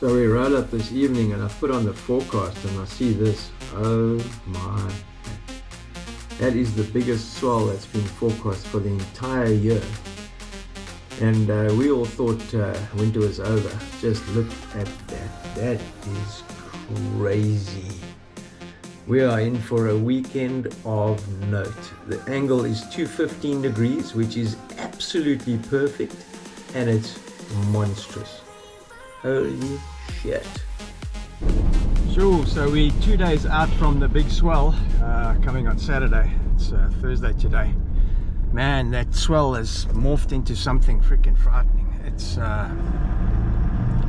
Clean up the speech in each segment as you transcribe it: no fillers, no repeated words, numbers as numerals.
So we rode up this evening and I put on the forecast and I see this. Oh my. That is the biggest swell that's been forecast for the entire year. And we all thought winter was over. Just look at that. That is crazy. We are in for a weekend of note. The angle is 215 degrees, which is absolutely perfect, and it's monstrous. Holy shit. Sure, so we're 2 days out from the big swell, coming on Saturday. It's Thursday today. Man, that swell has morphed into something freaking frightening. It's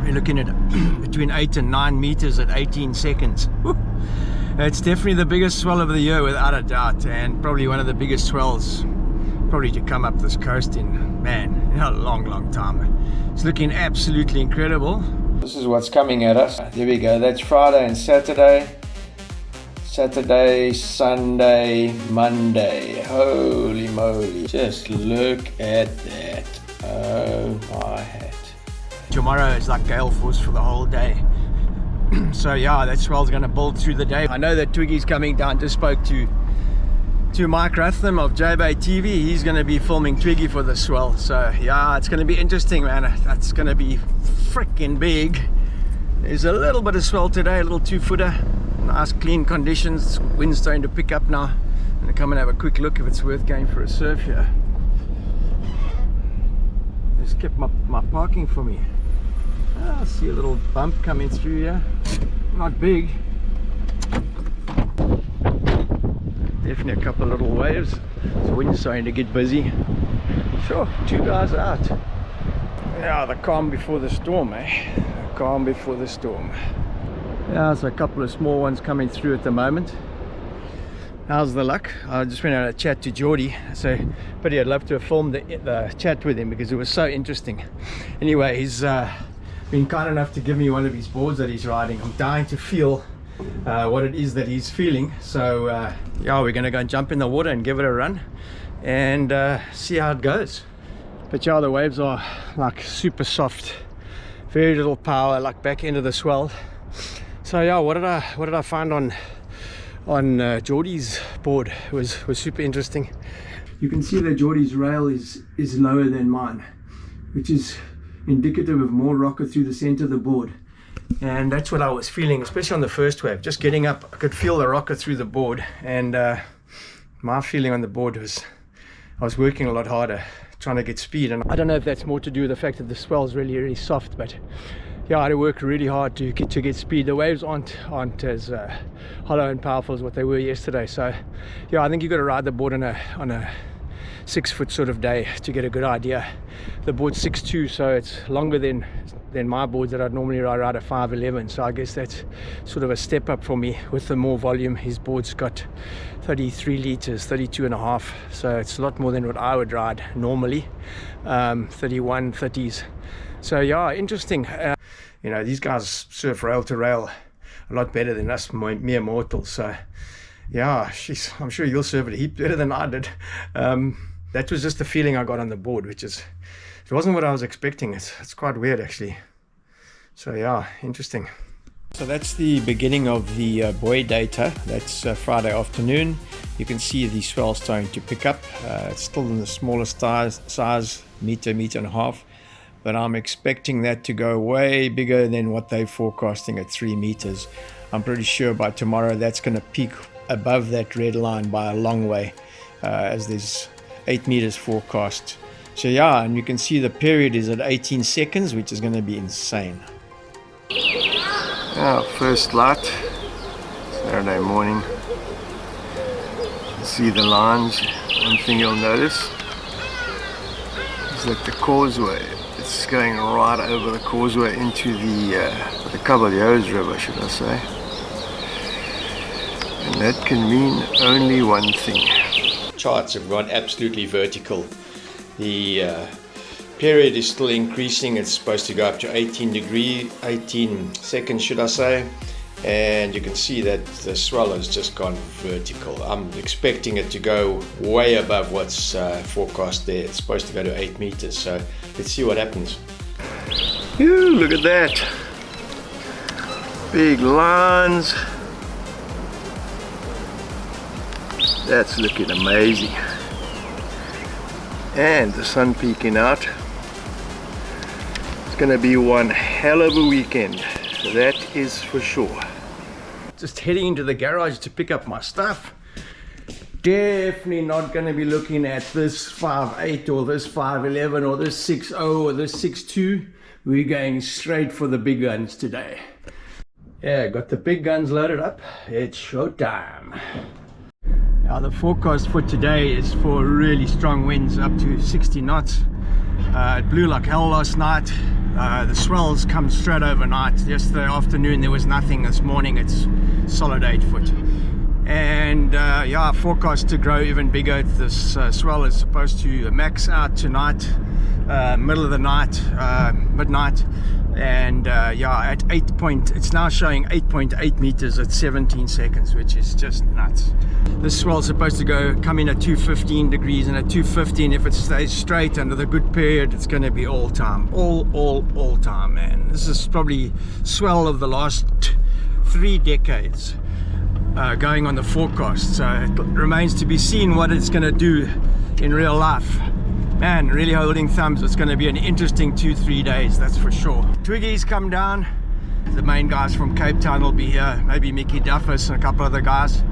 we're looking at between 8 and 9 meters at 18 seconds. It's definitely the biggest swell of the year without a doubt, and probably one of the biggest swells probably to come up this coast in, man, in a long time. It's looking absolutely incredible. This is what's coming at us. There we go. That's Friday and Saturday. Saturday, Sunday, Monday. Holy moly. Just look at that. Oh my hat. Tomorrow is like gale force for the whole day. So yeah, that swell's going to build through the day. I know that Twiggy's coming down. Just spoke to Mike Ratham of JBay TV. He's going to be filming Twiggy for the swell. So yeah, it's going to be interesting, man. That's going to be freaking big. There's a little bit of swell today, a little 2-footer. Nice clean conditions. Wind's starting to pick up now. I'm going to come and have a quick look if it's worth going for a surf here. Just kept my parking for me. I see a little bump coming through here. Not big. Definitely a couple of little waves. The wind's starting to get busy. Sure, 2 guys out. Yeah, the calm before the storm, eh? The calm before the storm. Yeah, there's a couple of small ones coming through at the moment. How's the luck? I just went out to chat to Geordie, so but I'd love to have filmed the chat with him because it was so interesting. Anyway, he's been kind enough to give me one of his boards that he's riding. I'm dying to feel what it is that he's feeling. So yeah, we're gonna go and jump in the water and give it a run and see how it goes. But yeah, the waves are like super soft, very little power, like back into the swell. So yeah, what did I find on Geordie's board? It was super interesting. You can see that Geordie's rail is lower than mine, which is indicative of more rocker through the center of the board, and that's what I was feeling, especially on the first wave. Just getting up, I could feel the rocker through the board, and my feeling on the board was I was working a lot harder trying to get speed. And I don't know if that's more to do with the fact that the swell is really soft, but yeah, I had to work really hard to get speed. The waves aren't as hollow and powerful as what they were yesterday. So yeah, I think you've got to ride the board on a 6-foot sort of day to get a good idea. The board's 6'2", so it's longer than my boards that I'd normally ride at 5'11". So I guess that's sort of a step up for me with the more volume. His board's got 33 liters, 32 and a half, so it's a lot more than what I would ride normally. 31, 30s. So yeah, interesting. You know, these guys surf rail to rail a lot better than us mere mortals. So yeah, I'm sure you'll surf it a heap better than I did. That was just the feeling I got on the board, which is, it wasn't what I was expecting. It's quite weird actually. So yeah, interesting. So that's the beginning of the buoy data. That's Friday afternoon. You can see the swell starting to pick up. It's still in the smallest size, meter and a half. But I'm expecting that to go way bigger than what they're forecasting at 3 meters. I'm pretty sure by tomorrow that's going to peak above that red line by a long way, as there's 8 meters forecast. So yeah, and you can see the period is at 18 seconds, which is going to be insane. Our first light, Saturday morning. You see the lines. One thing you'll notice is that the causeway, it's going right over the causeway into the Caballeros River, should I say. And that can mean only one thing. Charts have gone absolutely vertical. The period is still increasing. It's supposed to go up to 18 seconds, should I say. And you can see that the swell has just gone vertical. I'm expecting it to go way above what's forecast there. It's supposed to go to 8 meters, so let's see what happens. Ooh, look at that. Big lines. That's looking amazing. And the sun peeking out. It's gonna be one hell of a weekend, that is for sure. Just heading into the garage to pick up my stuff. Definitely not going to be looking at this 5.8 or this 5.11 or this 6.0 or this 6.2. We're going straight for the big guns today. Yeah, got the big guns loaded up. It's showtime. Now the forecast for today is for really strong winds up to 60 knots. It blew like hell last night. The swells come straight overnight. Yesterday afternoon there was nothing. This morning it's solid 8 foot. And yeah, forecast to grow even bigger. This swell is supposed to max out tonight, middle of the night, midnight. And yeah, at it's now showing 8.8 meters at 17 seconds, which is just nuts. This swell is supposed to come in at 215 degrees, and at 215, if it stays straight under the good period, it's going to be all time, all time, man. This is probably swell of the last 3 decades going on the forecast. So it remains to be seen what it's going to do in real life. Man, really holding thumbs. It's going to be an interesting 2-3 days, that's for sure. Twiggy's come down. The main guys from Cape Town will be here. Maybe Mickey Duffus and a couple other guys.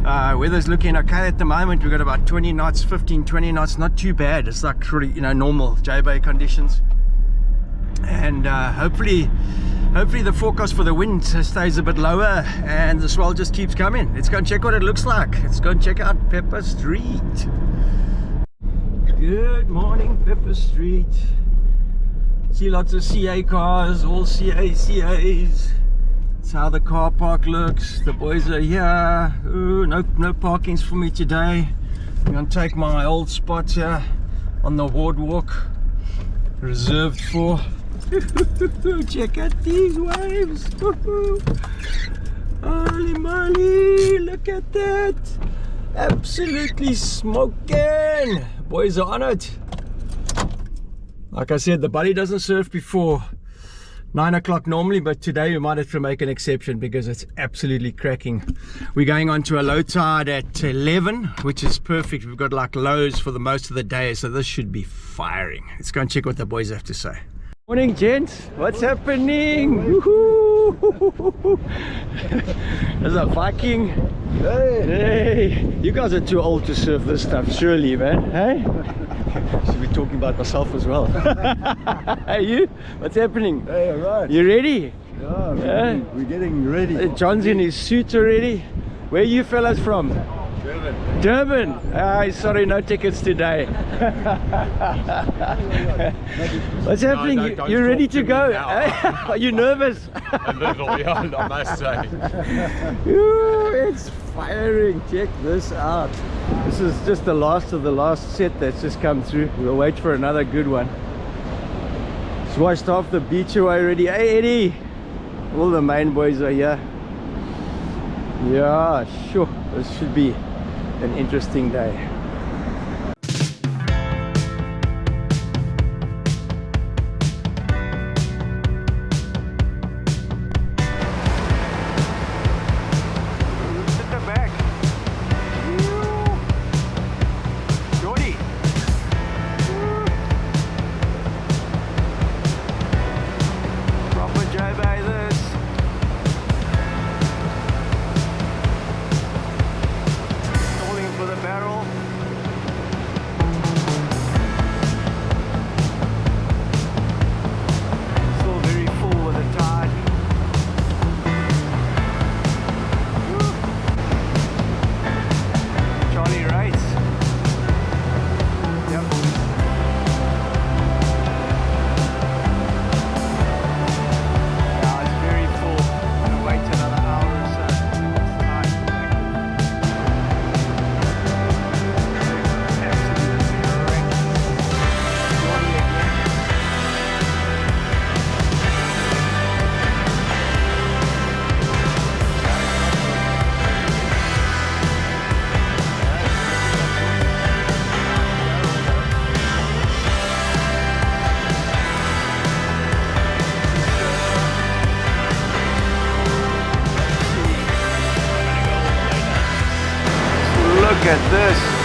Weather's looking okay at the moment. We've got about 20 knots, 15-20 knots. Not too bad. It's like pretty, you know, normal JBay conditions. And hopefully the forecast for the wind stays a bit lower and the swell just keeps coming. Let's go and check what it looks like. Let's go and check out Pepper Street. Good morning, Pepper Street. See lots of CA cars, all CAs. That's how the car park looks. The boys are here. Ooh, no parkings for me today. I'm gonna take my old spot here on the boardwalk, reserved for. Check out these waves. Holy moly, look at that. Absolutely smoking. Boys are on it. Like I said, the buddy doesn't surf before 9 o'clock normally, but today we might have to make an exception because it's absolutely cracking. We're going on to a low tide at 11, which is perfect. We've got like lows for the most of the day, so this should be firing. Let's go and check what the boys have to say. Morning, gents. What's happening? Woohoo! There's a Viking. Hey, you guys are too old to surf this stuff, surely, man. Hey, should be talking about myself as well. Hey, you? What's happening? Hey, all right. You ready? Yeah, we're getting ready. John's in his suit already. Where are you fellas from? Durban. Durban. Sorry, no tickets today. What's happening? No, you ready to go? Are you nervous? A little, yeah, I must say. Ooh, it's firing. Check this out. This is just the last of the last set that's just come through. We'll wait for another good one. It's washed off the beach away already. Hey, Eddie. All the main boys are here. Yeah, sure. This should be an interesting day. Barrel.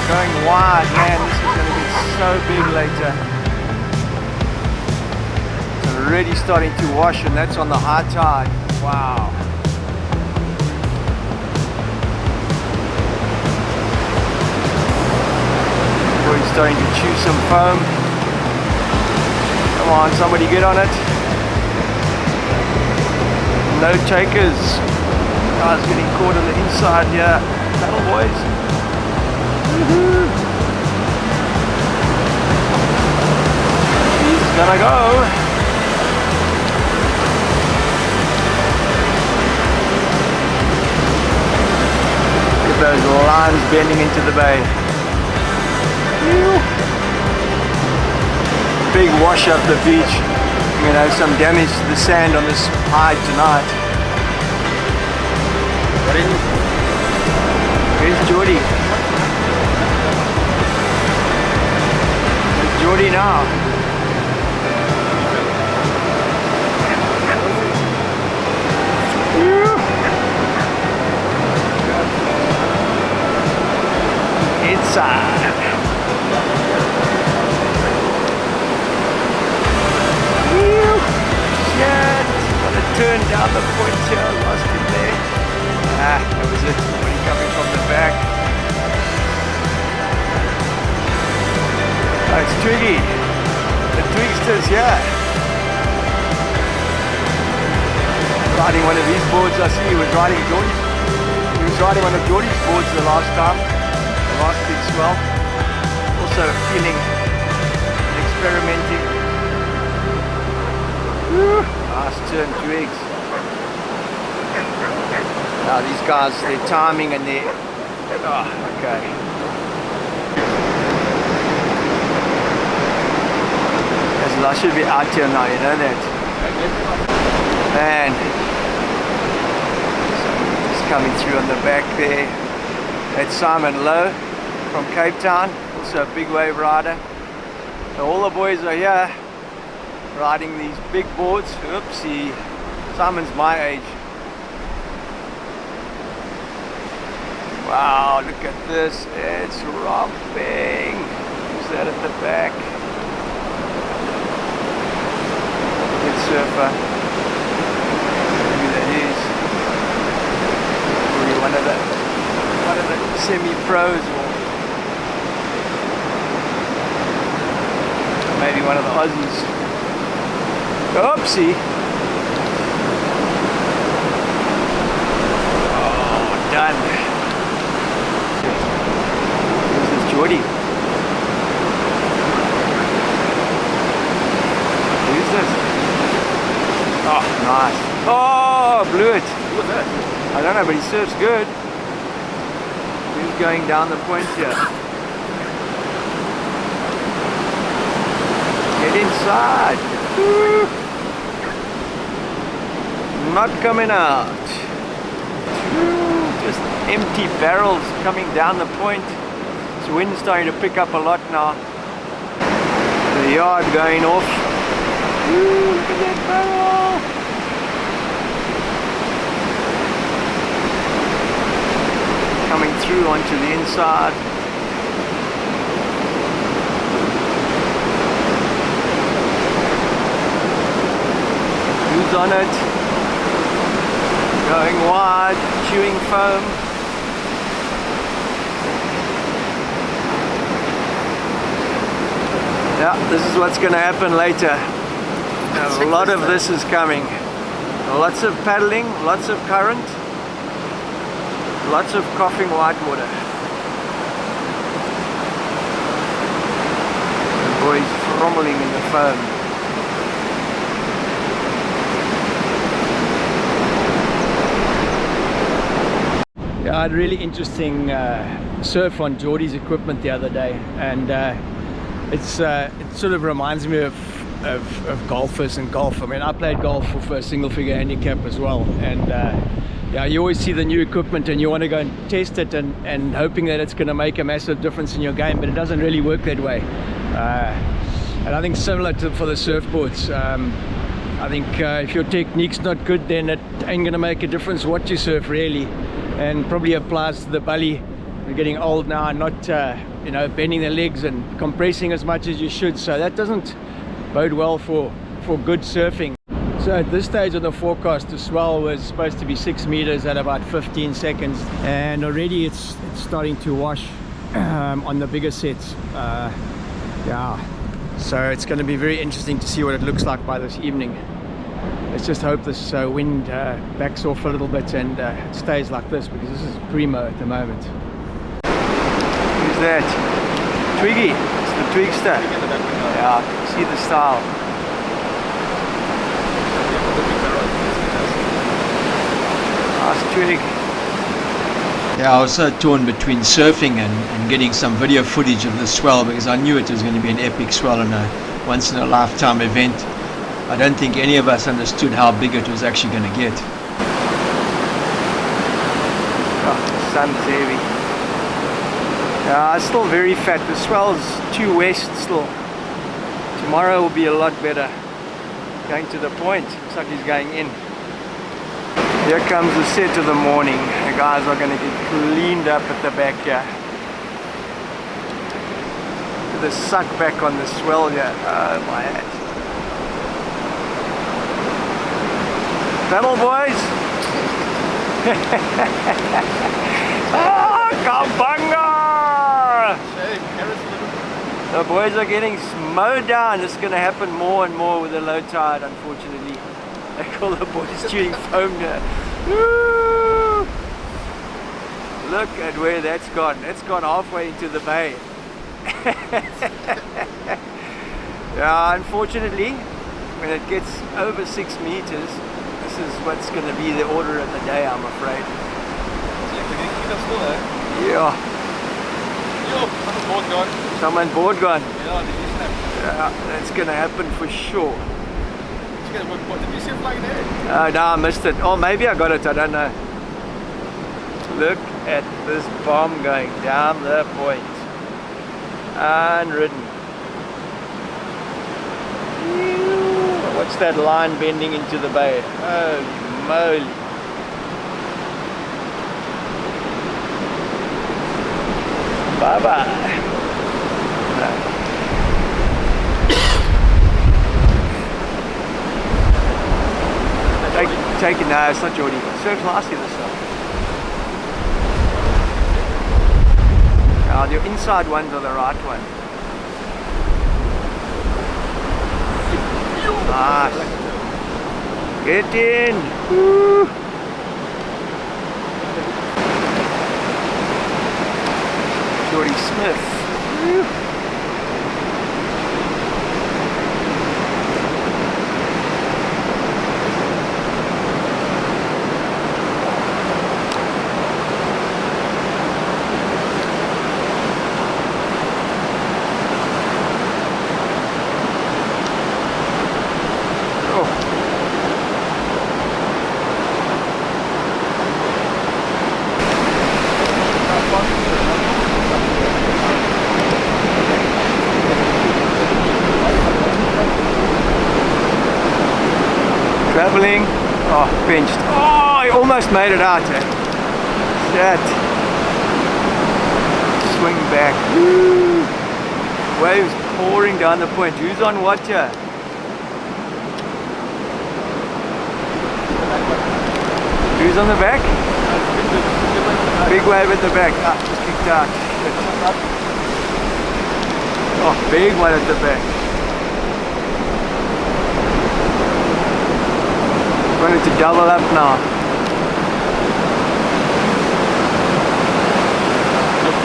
Going wide, man. This is going to get so big later. It's already starting to wash, and that's on the high tide. Wow. We're starting to chew some foam. Come on, somebody get on it. No takers. Guys getting caught on the inside here. Paddle boys. He's gonna go. Look at those lines bending into the bay. Big wash up the beach. You know, some damage to the sand on this hide tonight. Where's Jordy? Where's Jordy now? Inside. Turn down the point here, lost him there. Ah, that was it. When coming from the back. Oh, it's Twiggy. The Twigster's here. Riding one of these boards. I see he was riding Geordie's. He was riding one of Geordie's boards the last time. The last big swell. Also feeling, experimenting. Woo. Nice turn, Twigs. Now these guys, their timing and their... Oh, okay. I should be out here now, you know that. Man. Just coming through on the back there. That's Simon Lowe from Cape Town, also a big wave rider. So all the boys are here riding these big boards. Oopsie, Simon's my age. Wow, look at this, it's romping. Who's that at the back? Good surfer. Who that is? Probably one of the semi-pros, or maybe one of the Aussies. Oopsie! Oh, done. Where's this Jordy? Who's this? Oh, nice. Oh, blew it. Who was that? I don't know, but he surfs good. He's going down the point here. Get inside. Woo. Not coming out. Just empty barrels coming down the point. The wind's starting to pick up a lot now. The yard going off. Ooh, look at that barrel. Coming through onto the inside. Who's on it? Going wide, chewing foam. Yeah, this is what's going to happen later. A lot of this is coming. Lots of paddling, lots of current, lots of coughing whitewater. The boys frommeling in the foam. Yeah, I had a really interesting surf on Geordie's equipment the other day, and it sort of reminds me of golfers and golf. I mean, I played golf for a single figure handicap as well, and yeah, you always see the new equipment and you want to go and test it and hoping that it's going to make a massive difference in your game, but it doesn't really work that way. And I think similar to for the surfboards, I think if your technique's not good, then it ain't going to make a difference what you surf really, and probably applies to the bully. We're getting old now and not you know, bending the legs and compressing as much as you should, so that doesn't bode well for good surfing. So at this stage of the forecast, the swell was supposed to be 6 meters at about 15 seconds, and already it's starting to wash on the bigger sets. Yeah, so it's going to be very interesting to see what it looks like by this evening. Let's just hope this wind backs off a little bit and it stays like this, because this is primo at the moment. Who's that? Twiggy. It's the Twigster. Yeah, see the style. Nice twig. Yeah, I was so torn between surfing and getting some video footage of the swell, because I knew it was going to be an epic swell and a once in a lifetime event. I don't think any of us understood how big it was actually going to get. Oh, the sun's heavy. Yeah, it's still very fat. The swell's too west still. Tomorrow will be a lot better. Going to the point. Looks like he's going in. Here comes the set of the morning. The guys are going to get cleaned up at the back here. Look at the suck back on the swell here. Oh my head. Paddle, boys! Ah, Kabanga! The boys are getting mowed down. This is going to happen more and more with the low tide, unfortunately. They call the boys chewing foam here. Woo! Look at where that's gone. That's gone halfway into the bay. Yeah, unfortunately, when it gets over 6 meters, this is what's going to be the order of the day, I'm afraid. Yeah. Someone board gone. Yeah, that's going to happen for sure. Did you see a flag there? No, I missed it. Oh, maybe I got it, I don't know. Look at this bomb going down the point. Unridden. What's that line bending into the bay? Oh moly. Bye bye. Take it now, it's not Geordie. Surf last year this stuff. The inside ones are the right one. Nice. Get in. Woo. Geordie Smith. Woo. Traveling. Oh, pinched. Oh, I almost made it out. Shit. Swing back. Woo. Waves pouring down the point. Who's on watch here? Who's on the back? Big wave at the back. Ah, just kicked out. Shit. Oh, big one at the back. Going to double up now.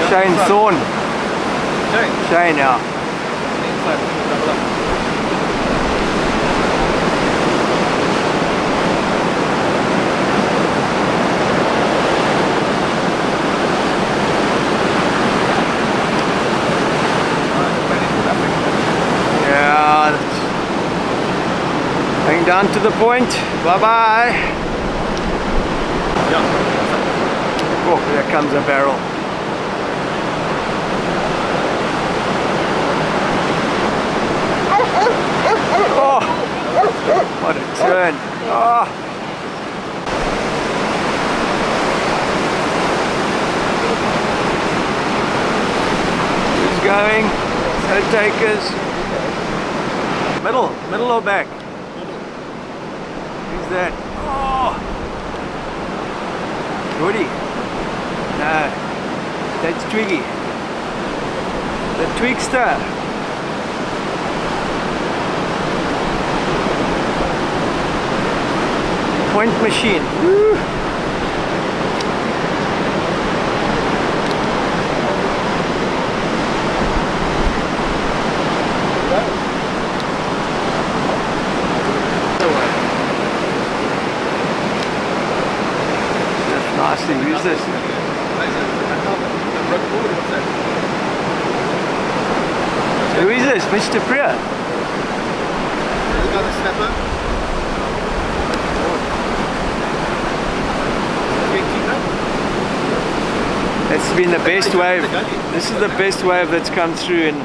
Shane Thorne. Shane, yeah. Going down to the point. Bye bye. Oh, there comes a barrel. Oh, what a turn. Oh. No takers. Middle or back? Who's that? Oh! Woody. No. That's Twiggy. The Twigster. Point machine. Woo. That's nicely. Who's this? Who is this? Mr. Priya? It's been the best wave. This is the best wave that's come through in.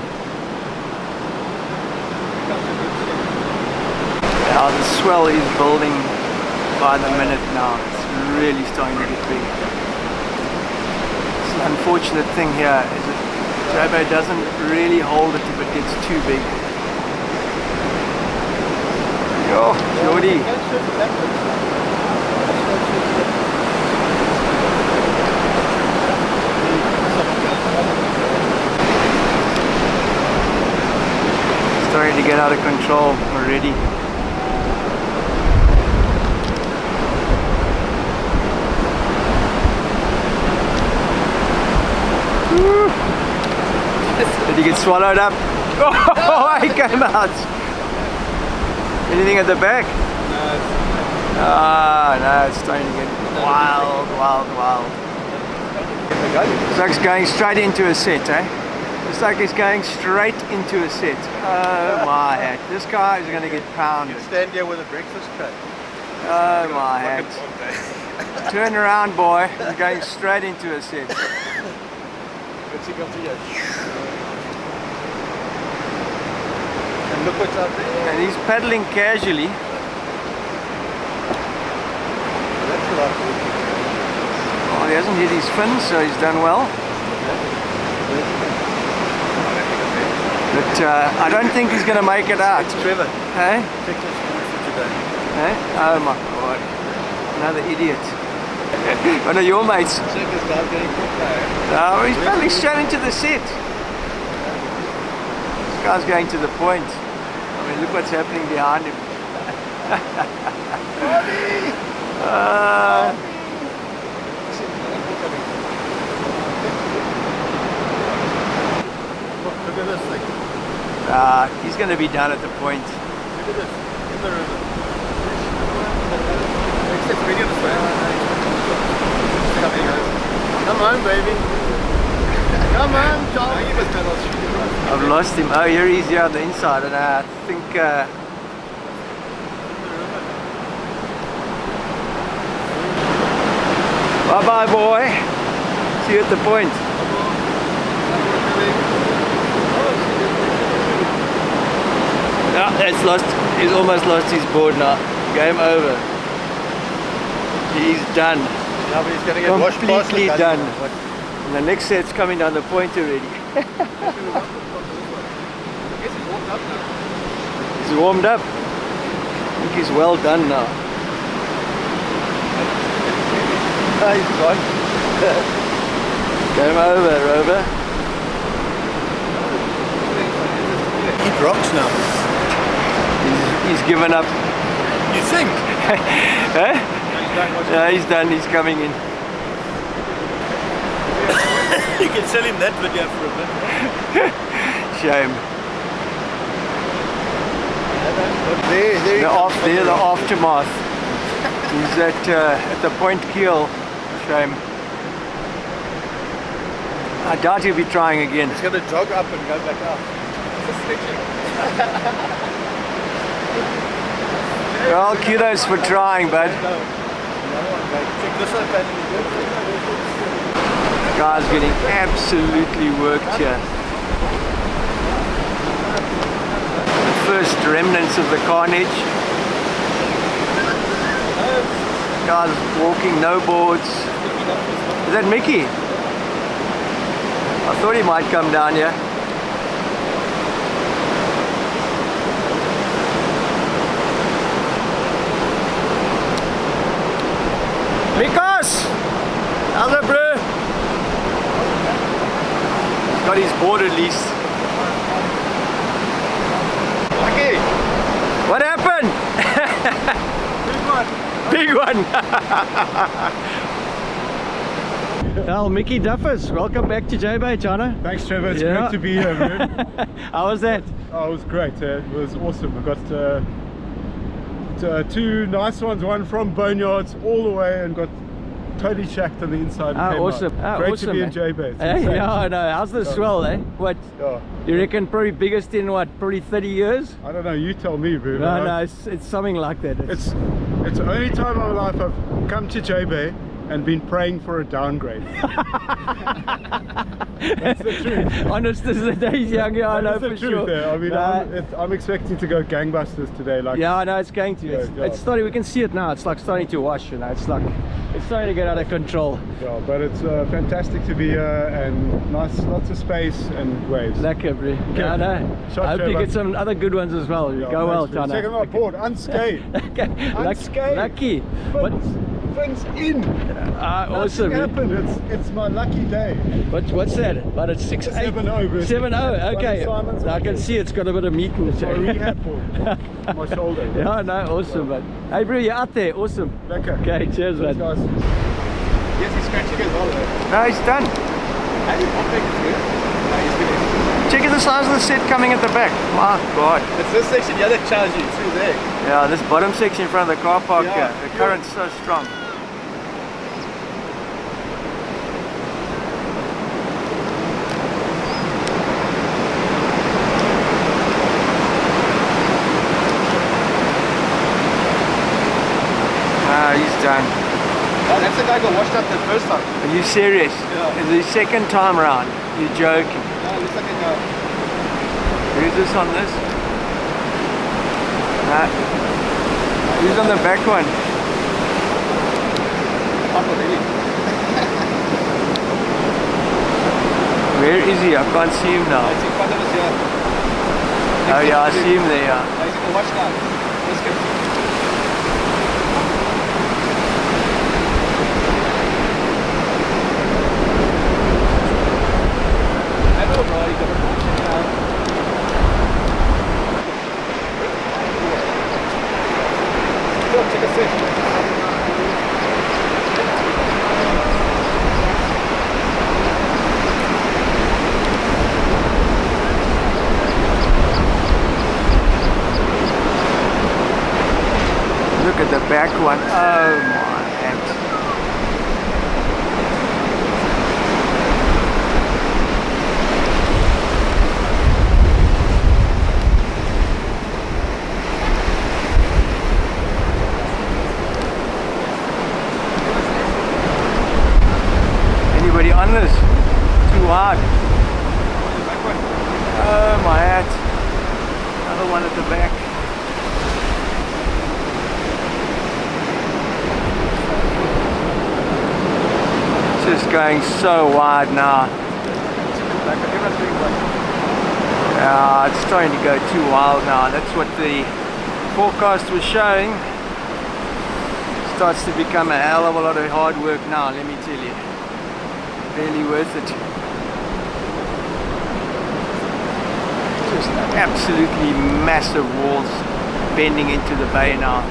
Yeah, the swell is building by the minute now. It's really starting to get big. It's an unfortunate thing here is that JBay doesn't really hold it if it gets too big. Yo, Jody. Starting to get out of control already. Woo. Did he get swallowed up? Oh, he came out. Anything at the back? No. Ah, no, it's starting to get wild. Looks like it's going straight into a set, eh? Looks like it's going straight into a set. Oh my heck. This guy is going to get pounded. Stand there with a breakfast tray. Oh my heck. Turn around, boy. He's going straight into a set. And look what's up there. And he's paddling casually. That's a lot. Oh, he hasn't hit his fin, so he's done well. But I don't think he's going to make it out. Trevor. Hey? Check this for today. Hey? Oh my god. Another idiot. One of your mates. Check this guy's getting cooked. No, he's paddling straight into the set. This guy's going to the point. I mean, look what's happening behind him. Look at this thing. He's going to be done at the point. Look at this. In the river. Come on, baby. Come on, Charlie. I've lost him. Oh, here he is here on the inside, and I think. Bye bye, boy. See you at the point. It's lost. He's almost lost his board now. Game over. He's done. Now he's going to get washed past Completely the done. gully. And the next set's coming down the point already. He's warmed up. I think he's well done now. He's gone. Game over, Rover. He rocks now. He's given up. You think? Huh? Yeah, he's done. He's coming in. You can sell him that video for a bit. Shame. There The aftermath. He's at the point keel. Shame. I doubt he'll be trying again. He's going to jog up and go back up. Well, kudos for trying, bud. Check this out, buddy. The guy's getting absolutely worked here. The first remnants of the carnage. Guys walking, no boards. Is that Mickey? I thought he might come down here. Mikos! How's it, bro? He's got his board at least. Okay. What happened? Big one. Well, Mickey Duffers, welcome back to JBay, Chana. Thanks, Trevor. It's great to be here, man. How was that? Oh, it was great. It was awesome. I got two nice ones, one from Boneyards all the way, and got totally shacked on the inside. Awesome. Great awesome, to be in man. JBay. Hey, yeah, I know. How's the swell, eh? What? Yeah. You reckon probably biggest in what? Probably 30 years? I don't know. You tell me, bro. No, it's something like that. It's the only time in my life I've come to JBay and been praying for a downgrade. That's the truth. Honest as the day's young, yeah, I know That's for the truth sure. there. I mean, I'm expecting to go gangbusters today. Like, yeah, I know it's going to. It's starting. We can see it now. It's like starting to wash. You know, it's starting to get out of control. Yeah, but it's fantastic to be here and nice, lots of space and waves. Lekker, bro. Yeah, I know. Shot, I hope Trevor. you get some other good ones as well. Yeah, Go well, thanks, Chana. Second on board, unscathed. Okay. Unscathed. Lucky. Fins in. Awesome. Nothing happened. It's my lucky day. What's that? But it's 6-8. 7-0, bro. 7-0. Okay. Simon's I can see it's got a bit of meat in it. My rehab for my shoulder. Yeah, no, awesome, man. Hey, bro, you're out there. Awesome. Lekker. Okay, cheers, man. Guys. Yes, he's scratching as well. No, he's done. How do you pop back his good? No, he's finished. Check out the size of the set coming at the back. My God. It's this section here that charges you through there. Yeah, this bottom section in front of the car park Yeah, here. The current's so strong. He's done. Oh, that's the guy who washed up the first time. Are you serious? Yeah. The second time round? You're joking. No, it looks like a guy. Who's this on this? Nah. Who's on the back one? Papa, really? Where is he? I can't see him now. He's in front of us here. Oh yeah, I see him there. Yeah. He's in the wash now. Let's go. Take a sip. Look at the back one. Oh my heck. Anybody on this? Too hard. Oh my hat. Another one at the back. Just going so wide now. Yeah, it's starting to go too wild now. That's what the forecast was showing. Starts to become a hell of a lot of hard work now, let me tell you. Really worth it. Just absolutely massive walls bending into the bay now.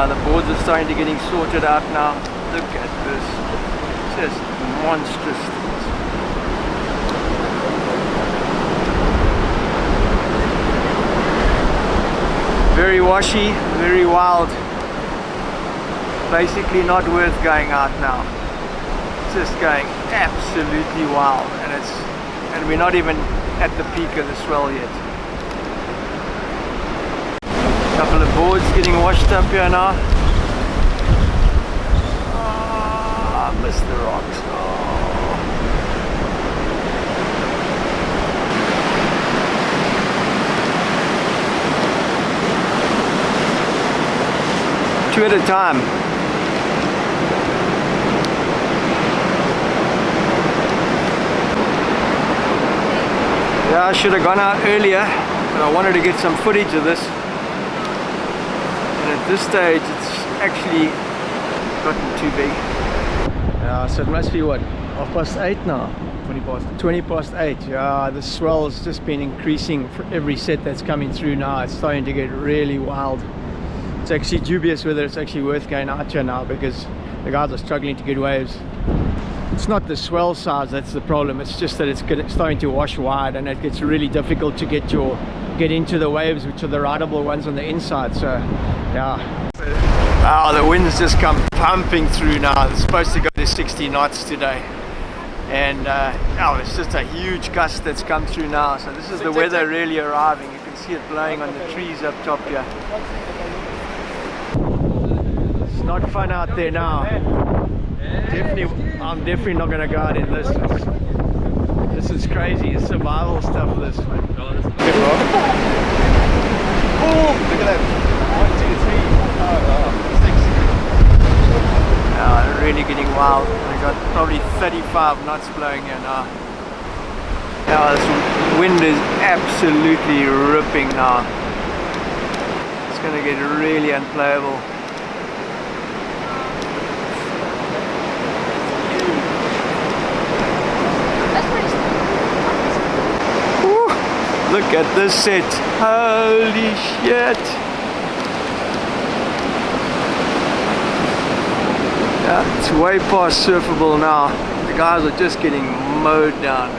The boards are starting to getting sorted out now. Look at this. Just monstrous things. Very washy, very wild. Basically not worth going out now. Just going absolutely wild, and we're not even at the peak of the swell yet. Couple of boards getting washed up here now. I missed the rocks. Two at a time. Yeah, I should have gone out earlier, but I wanted to get some footage of this. And at this stage, it's actually gotten too big. So it must be what, 8:30 now? 20 past 8. Yeah, the swell's just been increasing for every set that's coming through now. It's starting to get really wild. It's actually dubious whether it's actually worth going out here now, because the guys are struggling to get waves. It's not the swell size that's the problem, it's just that it's starting to wash wide, and it gets really difficult to get into the waves, which are the rideable ones on the inside. So yeah. Oh, the wind's just come pumping through now. It's supposed to go to 60 knots today. And oh, it's just a huge gust that's come through now. So this is the weather really arriving. You can see it blowing on the trees up top here. It's not fun out there now. I'm definitely not going to go out in this. This is crazy. It's survival stuff, this. Oh, look at that. 1, 2, 3. Yeah, really getting wild. I got probably 35 knots blowing here now. Yeah, this wind is absolutely ripping now. It's going to get really unplayable. Woo, look at this set. Holy shit. Yeah, it's way past surfable now. The guys are just getting mowed down.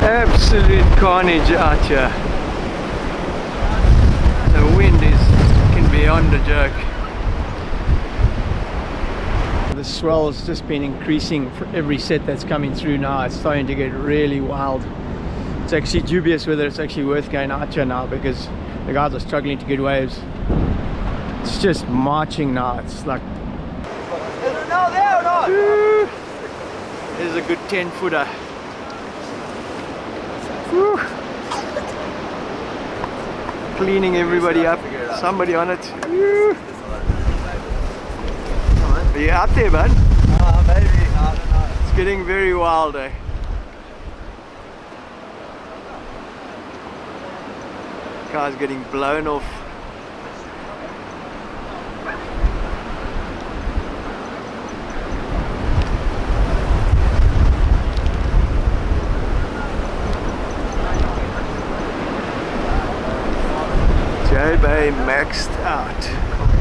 Absolute carnage out here. The wind can be beyond a joke. The swell has just been increasing for every set that's coming through now. It's starting to get really wild. It's actually dubious whether it's actually worth going out here now, because the guys are struggling to get waves. It's just marching now. It's like, Is it now there or not? there's a good 10 footer. Woo. Cleaning everybody up. Somebody on it. Woo. Are you out there, bud? Maybe. I don't know. It's getting very wild, eh? Guy's getting blown off. JBay maxed out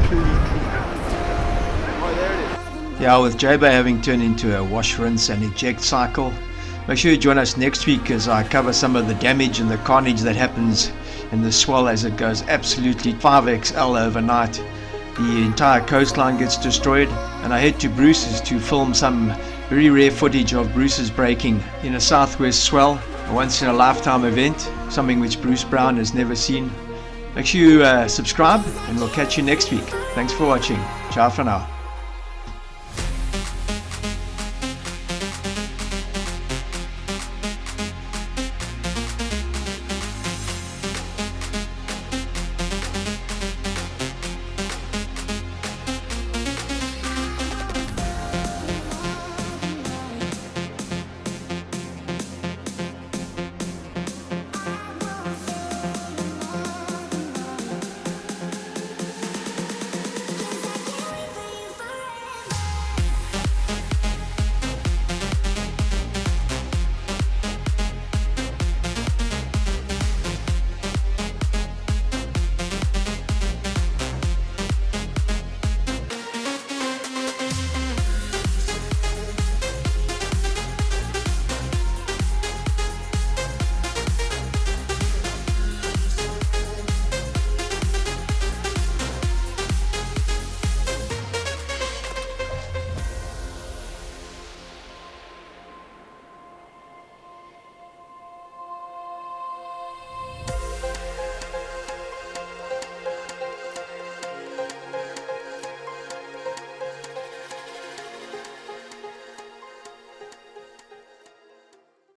completely. Yeah, with JBay having turned into a wash, rinse and eject cycle, make sure you join us next week as I cover some of the damage and the carnage that happens in the swell as it goes absolutely 5XL overnight. The entire coastline gets destroyed, and I head to Bruce's to film some very rare footage of Bruce's breaking in a southwest swell, a once in a lifetime event, something which Bruce Brown has never seen. Make sure you subscribe, and we'll catch you next week. Thanks for watching. Ciao for now.